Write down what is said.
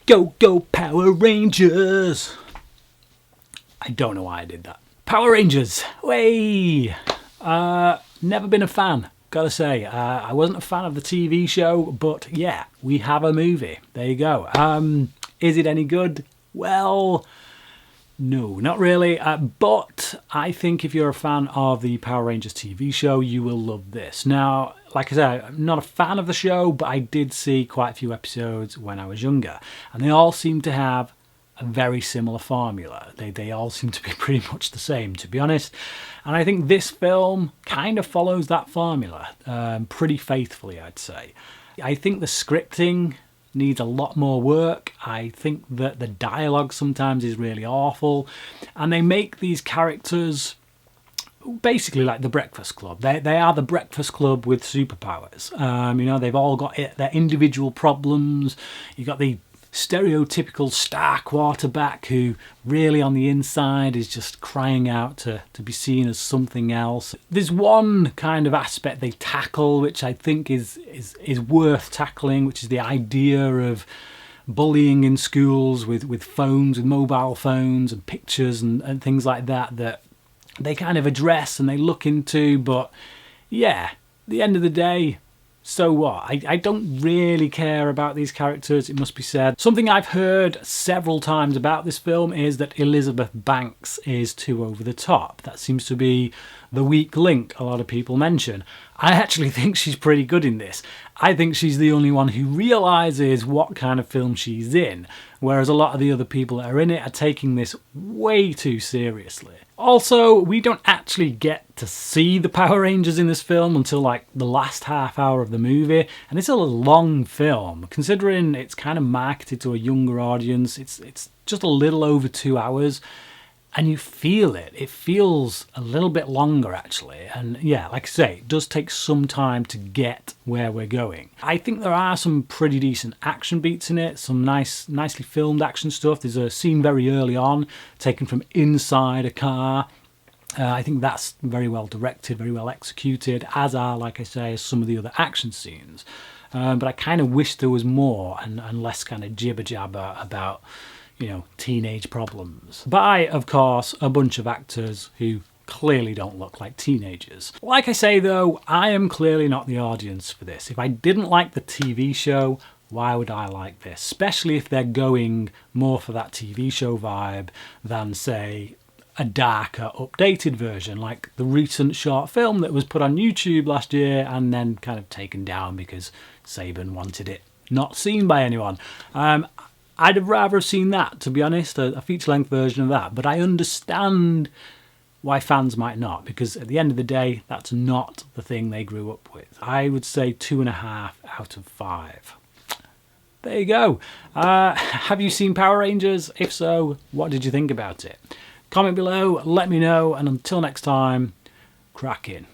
Go, go, Power Rangers! I don't know why I did that. Power Rangers, way! Never been a fan, gotta say. I wasn't a fan of the TV show, but yeah, we have a movie. There you go. Is it any good? Well, no, not really. But I think if you're a fan of the Power Rangers TV show, you will love this. Now, like I said, I'm not a fan of the show, but I did see quite a few episodes when I was younger. And they all seem to have a very similar formula. They all seem to be pretty much the same, to be honest. And I think this film kind of follows that formula pretty faithfully, I'd say. I think the scripting needs a lot more work. I think that the dialogue sometimes is really awful. And they make these characters basically like the Breakfast Club. They are the Breakfast Club with superpowers. You know, they've all got their individual problems. You've got the stereotypical star quarterback who really on the inside is just crying out to be seen as something else. There's one kind of aspect they tackle which I think is worth tackling, which is the idea of bullying in schools with phones, with mobile phones and pictures and things like that they kind of address and they look into. But yeah, at the end of the day, so what? I don't really care about these characters, it must be said. Something I've heard several times about this film is that Elizabeth Banks is too over the top. That seems to be the weak link a lot of people mention. I actually think she's pretty good in this. I think she's the only one who realises what kind of film she's in, whereas a lot of the other people that are in it are taking this way too seriously. Also, we don't actually get to see the Power Rangers in this film until like the last half hour of the movie, and it's a long film. Considering it's kind of marketed to a younger audience, it's just a little over 2 hours, and you feel it. It feels a little bit longer actually, and yeah, like I say, it does take some time to get where we're going. I think there are some pretty decent action beats in it, some nicely filmed action stuff. There's a scene very early on taken from inside a car. I think that's very well directed, very well executed, as are, like I say, some of the other action scenes. But I kind of wish there was more and less kind of jibber jabber about, you know, teenage problems by, of course, a bunch of actors who clearly don't look like teenagers. Like I say though, I am clearly not the audience for this. If I didn't like the TV show, why would I like this? Especially if they're going more for that TV show vibe than, say, a darker, updated version, like the recent short film that was put on YouTube last year and then kind of taken down because Saban wanted it not seen by anyone. I'd have rather have seen that, to be honest, a feature-length version of that. But I understand why fans might not, because at the end of the day, that's not the thing they grew up with. I would say 2.5 out of 5. There you go. Have you seen Power Rangers? If so, what did you think about it? Comment below, let me know, and until next time, crack in.